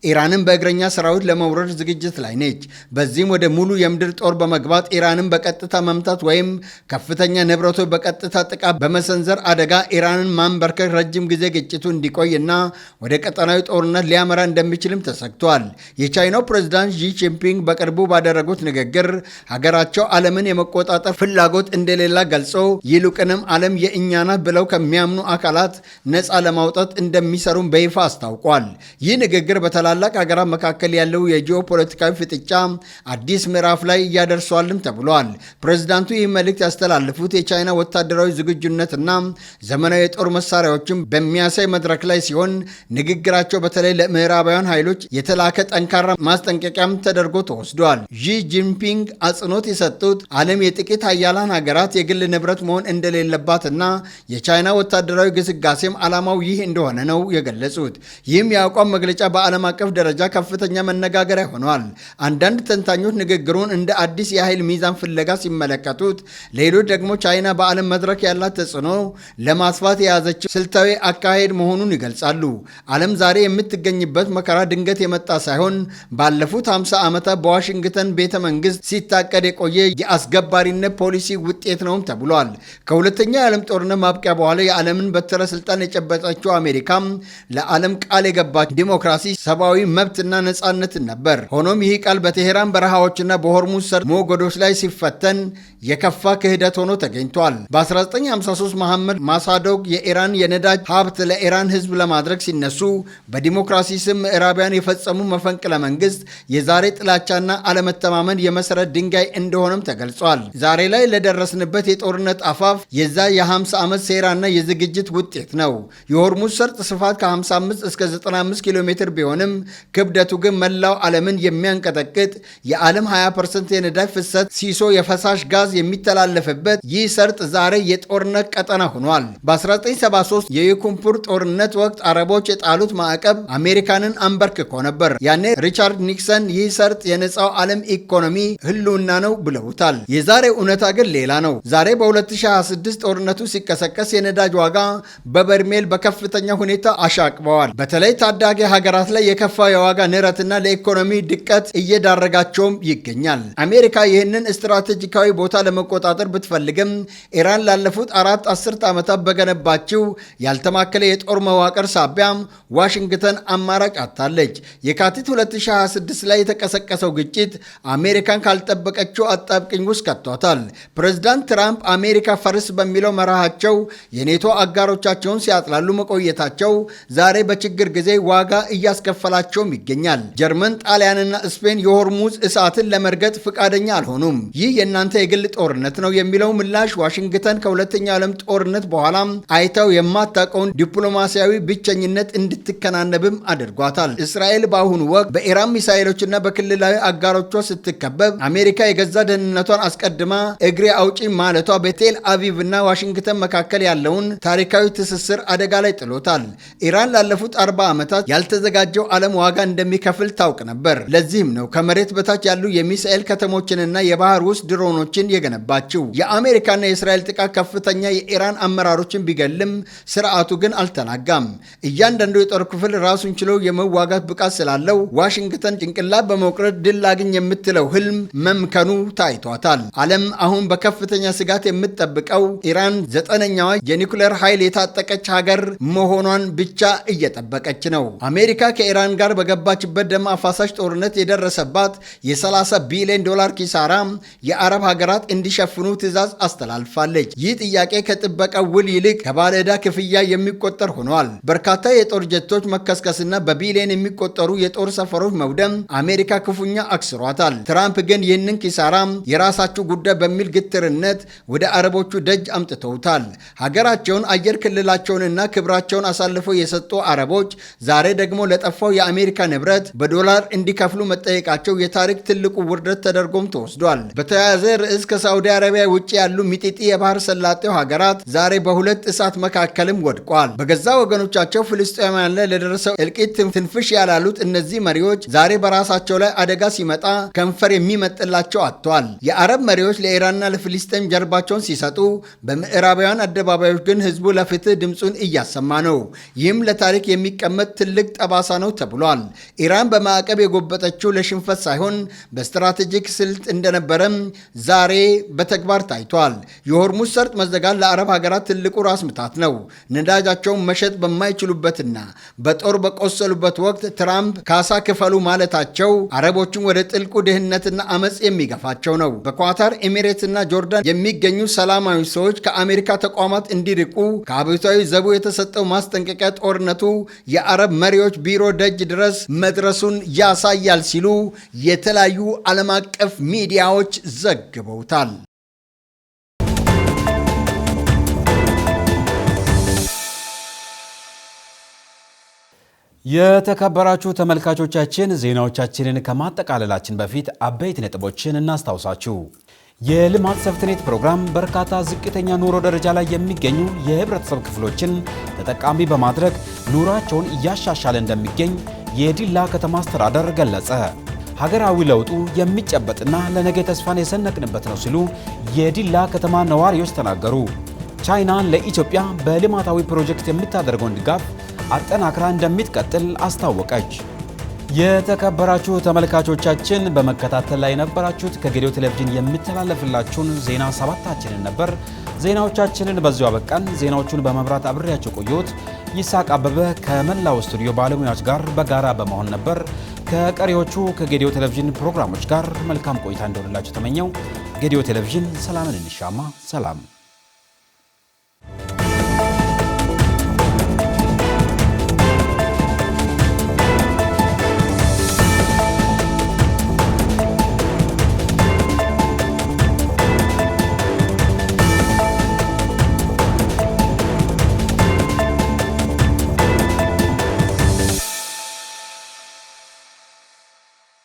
ኢራንን በእግረኛ ሰራዊት ለመውረድ ዝግጅት ላይ ነች። በዚህም ወደ ሙሉ የምድር ጦር በመግባት ኢራንን በቀጥታ መምታት ወይም ከፍተኛ ንብረቶች በቀጥታ ጥቃት በመሰንዘር አደጋ ኢራንን ማንበርከክ ረጅም ጊዜ ግጭቱ እንዲቆይና ወደ ቀጠናዊ ጦርነት ሊያመራ እንደሚችልም ተሰግቷል። የቻይናው ፕሬዝዳንት ዢ ጂንፒንግ በቅርቡ ባደረጉት ንግግር ሀገራቸው ዓለምን የመቆጣጠር ፍላጎት እንደሌላ ገልጾ ይልቁንም ዓለም የእኛ ናት ብለው ከሚያምኑ አካላት ነፃ ለማውጣት እንደሚሰሩም በይፋ አስታውቋል። ይህ ንግግር በታላላቅ ሀገራት መካከል ያለው የጂኦፖለቲካዊ ፍጥጫ አዲስ ምዕራፍ ላይ እያደርሷልም ተብሏል። ፕሬዝዳንቱ ይህ መልእክት ያስተላልፉት የቻይና ወታደራዊ ዝግጁነትና ዘመናዊ የጦር መሳሪያዎችን በሚያሳይ መድረክ ላይ ሲሆን ንግግራቸው በተለይ ለምዕራባውያን ኃይሎች የተላከ ጠንካራ ማስጠንቀቂያም ተደርጎ ተወስዷል። ዢ ጂንፒንግ አጽንኦት የሰጡት ዓለም የጥቂት ሀያላን ሀገራት የግል ንብረት መሆን እንደሌለባትና የቻይና ወታደራዊ ግስጋሴም ዓላማው ይህ እንደሆነ ነው የገለጹት። ይህም የአቋም መግለጫ በዓለም አቀፍ ደረጃ ከፍተኛ መነጋገሪያ ሆኗል። አንዳንድ ተንታኞች ንግግሩን እንደ አዲስ የኃይል ሚዛን ፍለጋ ሲመለከቱት፣ ሌሎች ደግሞ ቻይና በዓለም መድረክ ያላት ተጽዕኖ ለማስፋት የያዘችው ስልታዊ አካሄድ መሆኑን ይገልጻሉ። ዓለም ዛሬ የምትገኝበት መከራ ድንገት የመጣ ሳይሆን ባለፉት 50 ዓመታት በዋሽንግተን ቤተ መንግስት ሲታቀድ የቆየ የአስገባሪነት ፖሊሲ ውጤት ነውም ተብሏል። ከሁለተኛው የዓለም ጦርነት ማብቂያ በኋላ የዓለምን በትረ ስልጣን የጨበጠችው አሜሪካም ለዓለም ቃል የገባች ዲሞክራሲ፣ ሰብአዊ መብትና ነጻነትን ነበር። ሆኖም ይህ ቃል በቴሄራን በረሃዎችና በሆርሙዝ ሰርጥ ሞገዶች ላይ ሲፈተን የከፋ ክህደት ሆኖ ተገኝቷል። በ1953 መሐመድ ማሳዶግ የኢራን የነዳጅ ሀብት ለኢራን ህዝብ ለማድረግ ሲነሱ በዲሞክራሲ ስም ምዕራቢያን የፈጸሙ መፈንቅለ መንግስት የዛሬ ጥላቻና አለመተማመን የመሰረት ድንጋይ እንደሆነም ተገልጿል። ዛሬ ላይ ለደረስንበት የጦርነት አፋፍ የዛ የ50 ዓመት ሴራና የዝግጅት ውጤት ነው። የሆርሙዝ ሰርጥ ስፋት ከ55 እስከ 95 ኪሎ ሜትር ቢሆንም ክብደቱ ግን መላው ዓለምን የሚያንቀጠቅጥ የዓለም 20% የነዳጅ ፍሰት ሲሶ የፈሳሽ ጋዝ የሚተላለፍበት ይህ ሰርጥ ዛሬ የጦርነት ቀጠና ሆኗል። በ1973 የዩኩምፑር ጦርነት ወቅት አረቦች የጣሉት ማዕቀብ አሜሪካንን አንበርክኮ ነበር። ያኔ ሪቻርድ ኒክሰን ይህ ሰርጥ የነፃው ዓለም ኢኮኖሚ ህልውና ነው ብለውታል። የዛሬው እውነታ ግን ሌላ ነው። ዛሬ በ2026 ጦርነቱ ሲቀሰቀስ የነዳጅ ዋጋ በበርሜል በከፍተኛ ሁኔታ አሻቅበዋል። በተለይ ታዳጊ ሀገራት ላይ የከፋ የዋጋ ንረትና ለኢኮኖሚ ድቀት እየዳረጋቸውም ይገኛል። አሜሪካ ይህንን ስትራቴጂካዊ ቦታ ለመቆጣጠር ብትፈልግም ኢራን ላለፉት 4 አስርት ዓመታት በገነባችው ያልተማከለ የጦር መዋቅር ሳቢያ ዋሽንግተን አማራጭ አጣለች። የካቲት 2026 ላይ የተቀሰቀሰው ግጭት አሜሪካን ካልጠበቀችው አጣብቅኝ ውስጥ ከቷታል። ፕሬዝዳንት ትራምፕ አሜሪካ ፈርስ በሚለው መርሃቸው የኔቶ አጋሮቻቸውን ሲያጥላሉ መቆየታቸው ዛሬ በችግር ጊዜ ዋጋ እያስከፈላቸውም ይገኛል። ጀርመን፣ ጣሊያንና ስፔን የሆርሙዝ እሳትን ለመርገጥ ፍቃደኛ አልሆኑም። ይህ የእናንተ የግል ጦርነት ነው የሚለው ምላሽ ዋሽንግተን ከሁለተኛው ዓለም ጦርነት በኋላ አይተው የማታውቀውን ዲፕሎማሲያዊ ብቸኝነት እንድትከናነብም አድርጓታል። እስራኤል በአሁኑ ወቅት በኢራን ሚሳኤሎችና በክልላዊ አጋሮቿ ስትከበብ አሜሪካ የገዛ ደህንነቷን አስቀድማ እግሬ አውጪ ማለቷ በቴል አቪቭ እና ዋሽንግተን መካከል ያለውን ታሪካዊ ትስስር አደጋ ላይ ጥሎታል። ኢራን ላለፉት 40 ዓመታት ያልተዘጋጀው ዓለም ዋጋ እንደሚከፍል ታውቅ ነበር። ለዚህም ነው ከመሬት በታች ያሉ የሚሳኤል ከተሞችንና የባህር ውስጥ ድሮኖችን የገነባችው። የአሜሪካና የእስራኤል ጥቃት ከፍተኛ የኢራን አመራሮችን ቢገልም ስርዓቱ ግን አልተናጋም። እያንዳንዱ የጦር ክፍል ራሱን ችሎ የመዋጋት ብቃት ስላለው ዋሽንግተን ጭንቅላት በመቁረጥ ድል ላግኝ የምትለው ህልም መምከኑ ታይቷታል። ዓለም አሁን በከፍተኛ ስጋት የምትጠብቀው ኢራን 9ኛዋ የኒኩሌር ኃይል የታጠቀች ሀገር መሆኗን ብቻ እየጠበቀች ነው። አሜሪካ ከኢራን ጋር በገባችበት ደም አፋሳሽ ጦርነት የደረሰባት የ30 ቢሊዮን ዶላር ኪሳራ የአረብ ሀገራት እንዲሸፍኑ ትዕዛዝ አስተላልፋለች። ይህ ጥያቄ ከጥበቃ ውል ይልቅ ከባለ ዕዳ ክፍያ የሚቆጠር ሆኗል። በርካታ የጦር ጀቶች መከስከስና በቢሊዮን የሚቆጠሩ የጦር ሰፈሮች መውደም አሜሪካ ክፉኛ አክስሯታል። ትራምፕ ግን ይህንን ኪሳራ የራሳቸው ጉዳይ በሚል ግትርነት ወደ አረቦቹ ደጅ አምጥተውታል። ሀገራቸውን፣ አየር ክልላቸውንና ክብራቸውን አሳልፈው የሰጡ አረቦች ዛሬ ደግሞ ለጠፋው የአሜሪካ ንብረት በዶላር እንዲከፍሉ መጠየቃቸው የታሪክ ትልቁ ውርደት ተደርጎም ተወስዷል። በተያያዘ ርዕስ ከሳዑዲ አረቢያ ውጭ ያሉ ሚጢጢ የባህር ሰላጤው ሀገራት ዛሬ በሁለት እሳት መካከልም ወድቋል። በገዛ ወገኖቻቸው ፍልስጤማውያን ላይ ለደረሰው እልቂት ትንፍሽ ያላሉት እነዚህ መሪዎች ዛሬ በራሳቸው ላይ አደጋ ሲመጣ ከንፈር የሚመጥላቸው አጥተዋል። የአረብ መሪዎች ለኢራንና ለፍልስጤም ጀርባቸውን ሲሰጡ፣ በምዕራባውያን አደባባዮች ግን ህዝቡ ለፍትህ ድምፁን እያሰማ ነው። ይህም ለታሪክ የሚቀመጥ ትልቅ ጠባሳ ነው ተብሏል። ኢራን በማዕቀብ የጎበጠችው ለሽንፈት ሳይሆን በስትራቴጂክ ስልት እንደነበረም ዛሬ በተግባር ታይቷል። የሆርሙዝ ሰርጥ መዘጋት ለአረብ ሀገራት ትልቁ ራስ ምታት ነው። ነዳጃቸውን መሸጥ በማይችሉበትና በጦር በቆሰሉበት ወቅት ትራምፕ ካሳ ክፈሉ ማለታቸው አረቦችን ወደ ጥልቁ ድህነትና አመፅ የሚገፋቸው ነው። በኳታር ኤሚሬትና ጆርዳን የሚገኙ ሰላማዊ ሰዎች ከአሜሪካ ተቋማት እንዲርቁ ከአብዮታዊ ዘቡ የተሰጠው ማስጠንቀቂያ ጦርነቱ የአረብ መሪዎች ቢሮ ደጅ ድረስ መድረሱን ያሳያል ሲሉ የተለያዩ ዓለም አቀፍ ሚዲያዎች ዘግበውታል። የተከበራችሁ ተመልካቾቻችን ዜናዎቻችንን ከማጠቃለላችን በፊት አበይት ነጥቦችን እናስታውሳችሁ። የልማት ሰፍትኔት ፕሮግራም በርካታ ዝቅተኛ ኑሮ ደረጃ ላይ የሚገኙ የህብረተሰብ ክፍሎችን ተጠቃሚ በማድረግ ኑሯቸውን እያሻሻለ እንደሚገኝ የዲላ ከተማ አስተዳደር ገለጸ። ሀገራዊ ለውጡ የሚጨበጥና ለነገ ተስፋን የሰነቅንበት ነው ሲሉ የዲላ ከተማ ነዋሪዎች ተናገሩ። ቻይና ለኢትዮጵያ በልማታዊ ፕሮጀክት የምታደርገውን ድጋፍ አጠናክራ እንደምትቀጥል አስታወቀች። የተከበራችሁ ተመልካቾቻችን በመከታተል ላይ የነበራችሁት ከጌዲዮ ቴሌቪዥን የሚተላለፍላችሁን ዜና ሰባታችንን ነበር። ዜናዎቻችንን በዚሁ አበቃን። ዜናዎቹን በመምራት አብሬያቸው ቆየሁት። ይስሐቅ አበበ ከመላው ስቱዲዮ ባለሙያዎች ጋር በጋራ በመሆን ነበር። ከቀሪዎቹ ከጌዲዮ ቴሌቪዥን ፕሮግራሞች ጋር መልካም ቆይታ እንደሆነላችሁ ተመኘው። ጌዲዮ ቴሌቪዥን ሰላምን እንሻማ። ሰላም